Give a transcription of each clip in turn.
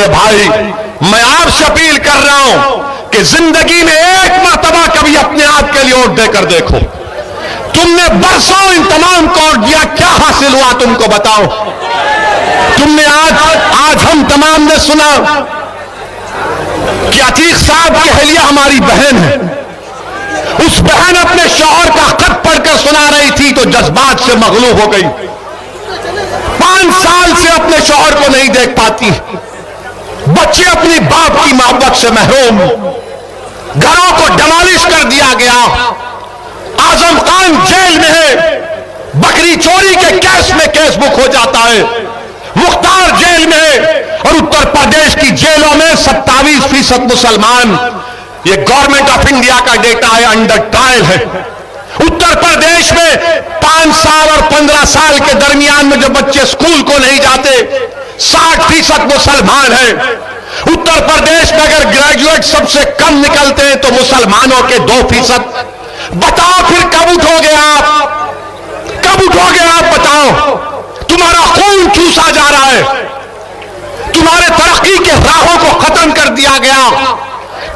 मेरे भाई, मैं आपसे अपील कर रहा हूं कि जिंदगी में एक मर्तबा कभी अपने आप के लिए वोट देकर देखो। तुमने बरसों इन तमाम को वोट दिया, क्या हासिल हुआ तुमको बताओ? तुमने आज हम तमाम ने सुना कि अतीक साहब की अहलिया हमारी बहन है। उस बहन अपने शौहर का खत पढ़कर सुना रही थी तो जज्बात से मगलूब हो गई। 5 साल से अपने शौहर को नहीं देख पाती। बच्चे अपनी बाप की मोहब्बत से महरूम। घरों को डमालिश कर दिया गया। आजम खान जेल में है, बकरी चोरी के केस में केस बुक हो जाता है। मुख्तार जेल में है और उत्तर प्रदेश की जेलों में 27% मुसलमान। ये गवर्नमेंट ऑफ इंडिया का डेटा है, अंडर ट्रायल है। उत्तर प्रदेश में 5 साल और 15 साल के दरमियान में जो बच्चे स्कूल को नहीं जाते, 60% मुसलमान हैं। उत्तर प्रदेश में अगर ग्रेजुएट सबसे कम निकलते हैं तो मुसलमानों के 2%। बताओ फिर कब उठोगे आप? कब उठोगे आप? बताओ। तुम्हारा खून चूसा जा रहा है, तुम्हारे तरक्की के राहों को खत्म कर दिया गया,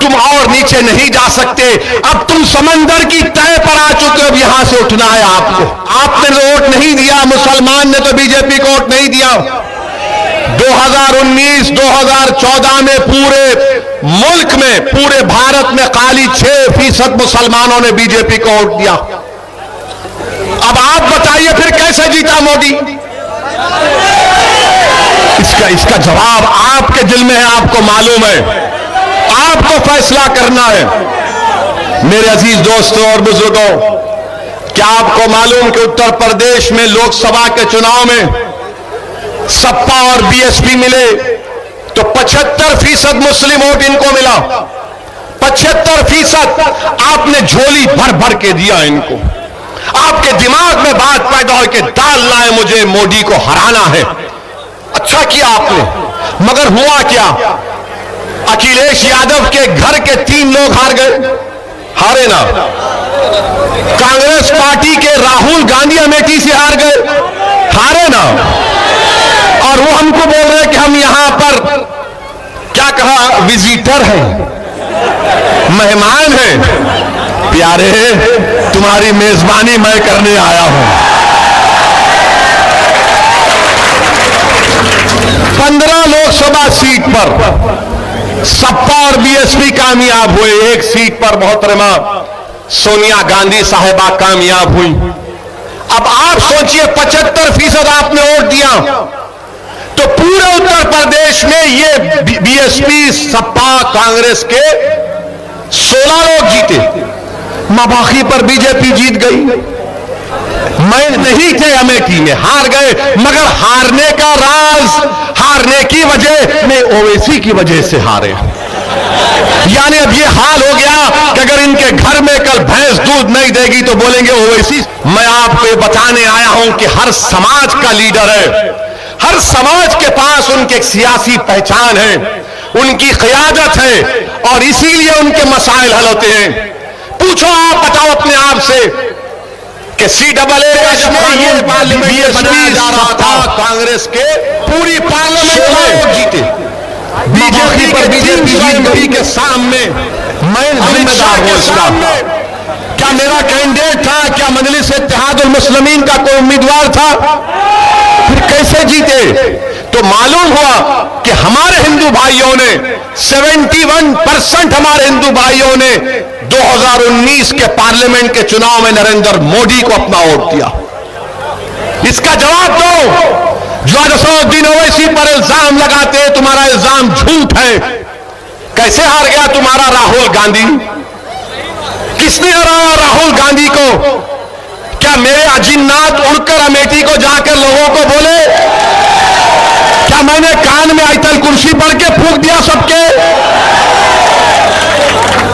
तुम और नीचे नहीं जा सकते। अब तुम समंदर की तह पर आ चुके हो, अब यहां से उठना है आपको। आपने वोट नहीं दिया, मुसलमान ने तो बीजेपी को वोट नहीं दिया। 2019-2014 में पूरे मुल्क में, पूरे भारत में खाली 6% मुसलमानों ने बीजेपी को वोट दिया। अब आप बताइए फिर कैसे जीता मोदी? इसका जवाब आपके दिल में है, आपको मालूम है, आपको फैसला करना है। मेरे अजीज दोस्तों और बुजुर्गों, क्या आपको मालूम कि उत्तर प्रदेश में लोकसभा के चुनाव में सपा और बीएसपी मिले तो 75% मुस्लिम वोट इनको मिला। 75% आपने झोली भर भर के दिया इनको। आपके दिमाग में बात पैदा हो कि डाल लाए मुझे मोदी को हराना है। अच्छा किया आपने, मगर हुआ क्या? अखिलेश यादव के घर के 3 लोग हार गए। हारे ना। कांग्रेस पार्टी के राहुल गांधी अमेठी से हार गए। हारे ना। और वो हमको बोल रहे हैं कि हम यहां पर, क्या कहा, विजिटर हैं, मेहमान हैं। प्यारे, तुम्हारी मेजबानी मैं करने आया हूं। 15 लोकसभा सीट पर सपा और बीएसपी कामयाब हुए। एक सीट पर मोहतरमा सोनिया गांधी साहिबा कामयाब हुई। अब आप सोचिए, 75% आपने वोट दिया तो पूरे उत्तर प्रदेश में ये बीएसपी, सपा, कांग्रेस के 16 लोग जीते। बाकी पर बीजेपी जीत गई। मैं नहीं थे अमेठी में, हार गए, मगर हारने का राज, हारने की वजह में ओवैसी की वजह से हारे। यानी अब ये हाल हो गया कि अगर इनके घर में कल भैंस दूध नहीं देगी तो बोलेंगे ओवैसी। मैं आपको ये बताने आया हूं कि हर समाज का लीडर है, हर समाज के पास उनकी एक सियासी पहचान है, उनकी क़यादत है और इसीलिए उनके मसाइल हल होते हैं। पूछो आप, बताओ अपने आप से कि CAA में ये बीएसपी, सपा, कांग्रेस के पूरी पार्लियामेंट में जीते। बीजेपी पर बीजेपी जीत गई के सामने मैं जिम्मेदार हूं इसका। क्या मेरा कैंडिडेट था? क्या मजलिस इत्तेहादुल मुस्लिमीन का कोई उम्मीदवार था? फिर कैसे जीते? तो मालूम हुआ कि हमारे हिंदू भाइयों ने 71% हमारे हिंदू भाइयों ने 2019 के पार्लियामेंट के चुनाव में नरेंद्र मोदी को अपना वोट दिया। इसका जवाब दो। जो असदुद्दीन ओवैसी पर इल्जाम लगाते हैं, तुम्हारा इल्जाम झूठ है। कैसे हार गया तुम्हारा राहुल गांधी? किसने हराया राहुल गांधी को? क्या मेरे अजिन्नात उड़कर अमेठी को जाकर लोगों को बोले? क्या मैंने कान में आयतल कुर्सी पढ़ के फूंक दिया सबके?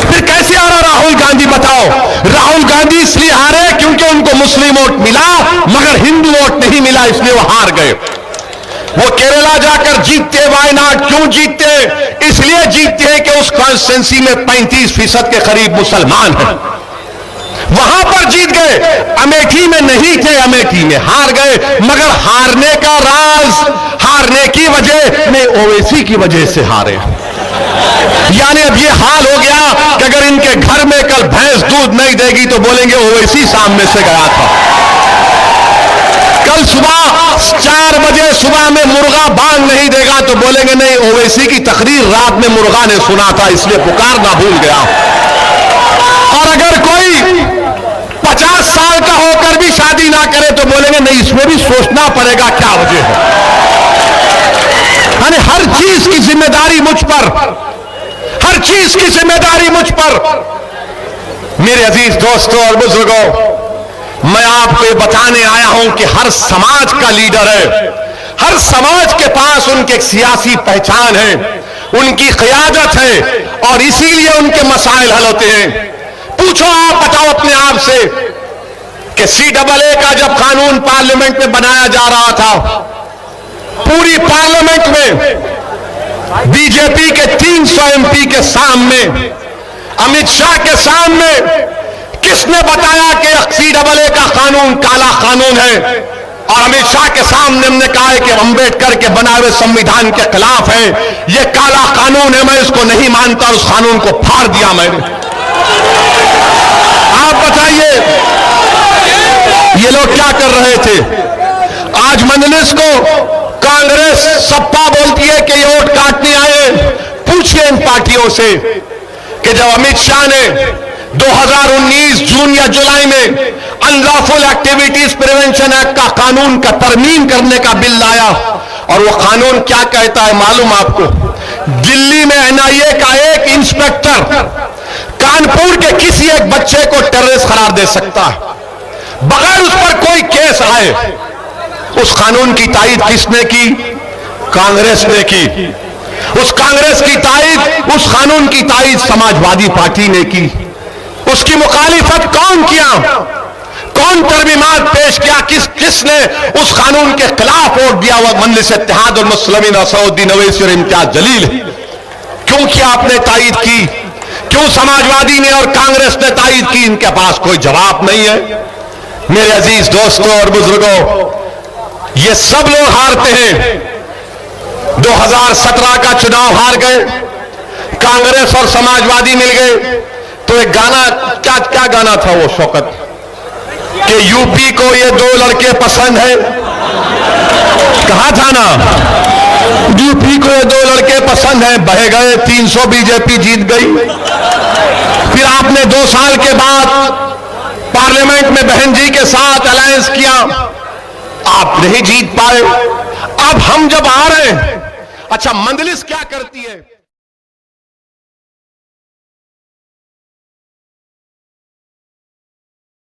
फिर कैसे हारा राहुल गांधी? बताओ। राहुल गांधी इसलिए हारे क्योंकि उनको मुस्लिम वोट मिला मगर हिंदू वोट नहीं मिला, इसलिए वो हार गए। वो केरला जाकर जीतते, वायनाड क्यों जीतते? इसलिए जीतते हैं कि उस कॉन्स्टिट्यूंसी में 35% के करीब मुसलमान हैं। वहां पर जीत गए, अमेठी में नहीं थे, अमेठी में हार गए। मगर हारने का राज, हारने की वजह नहीं, ओवैसी की वजह से हारे। यानी अब ये हाल हो गया कि अगर इनके घर में कल भैंस दूध नहीं देगी तो बोलेंगे ओवैसी सामने से गया था। कल सुबह 4 बजे सुबह में मुर्गा बांग नहीं देगा तो बोलेंगे नहीं, ओवैसी की तकरीर रात में मुर्गा ने सुना था इसलिए पुकारना भूल गया। और अगर कोई 50 साल का होकर भी शादी ना करे तो बोलेंगे नहीं, इसमें भी सोचना पड़ेगा क्या वजह है। यानी हर चीज की जिम्मेदारी मुझ पर, हर चीज की जिम्मेदारी मुझ पर। मेरे अजीज दोस्तों और बुजुर्गों, मैं आपको ये बताने आया हूं कि हर समाज का लीडर है, हर समाज के पास उनकी एक सियासी पहचान है, उनकी क़यादत है और इसीलिए उनके मसाइल हल होते हैं। पूछो, आप बताओ अपने आप से कि CAA का जब कानून पार्लियामेंट में बनाया जा रहा था, पूरी पार्लियामेंट में बीजेपी के 300 MP के सामने, अमित शाह के सामने किसने बताया कि CAA का कानून काला कानून है? और अमित शाह के सामने हमने कहा है कि अंबेडकर के बनाए हुए संविधान के खिलाफ है, यह काला कानून है, मैं इसको नहीं मानता और उस कानून को फाड़ दिया मैंने। आप बताइए ये लोग क्या कर रहे थे? आज मजलिस को कांग्रेस सपा बोलती है कि ये वोट काटने आए। पूछिए इन पार्टियों से कि जब अमित शाह ने 2019 जून या जुलाई में अनलॉफुल एक्टिविटीज प्रिवेंशन एक्ट का कानून का तरमीम करने का बिल लाया, और वो कानून क्या कहता है मालूम आपको? दिल्ली में NIA का एक इंस्पेक्टर कानपुर के किसी एक बच्चे को टेररिस्ट करार दे सकता है बगैर उस पर कोई केस आए। उस कानून की तायीद किसने की? कांग्रेस ने की। उस कांग्रेस की तायीद, उस कानून की तायीद समाजवादी पार्टी ने की। उसकी मुखालिफत कौन किया? कौन तरमीमात पेश किया? किसने उस कानून के खिलाफ वोट दिया? वह मजलिस इत्तेहादुल मुस्लिमीन असदुद्दीन ओवैसी और इम्तियाज जलील। क्यों किया आपने तायीद की? क्यों समाजवादी ने और कांग्रेस ने तायीद की? इनके पास कोई जवाब नहीं है। मेरे अजीज दोस्तों और बुजुर्गों, ये सब लोग हारते हैं। 2017 का चुनाव हार गए, कांग्रेस और समाजवादी मिल गए। तो एक गाना, क्या गाना था वो शौकत, कि यूपी को ये 2 लड़के पसंद है। कहा था ना, यूपी को ये 2 लड़के पसंद है। बह गए 300, बीजेपी जीत गई। फिर आपने 2 साल के बाद पार्लियामेंट में बहन जी के साथ अलायंस किया, आप नहीं जीत पाए। अब हम जब आ रहे हैं, अच्छा मजलिस क्या करती है?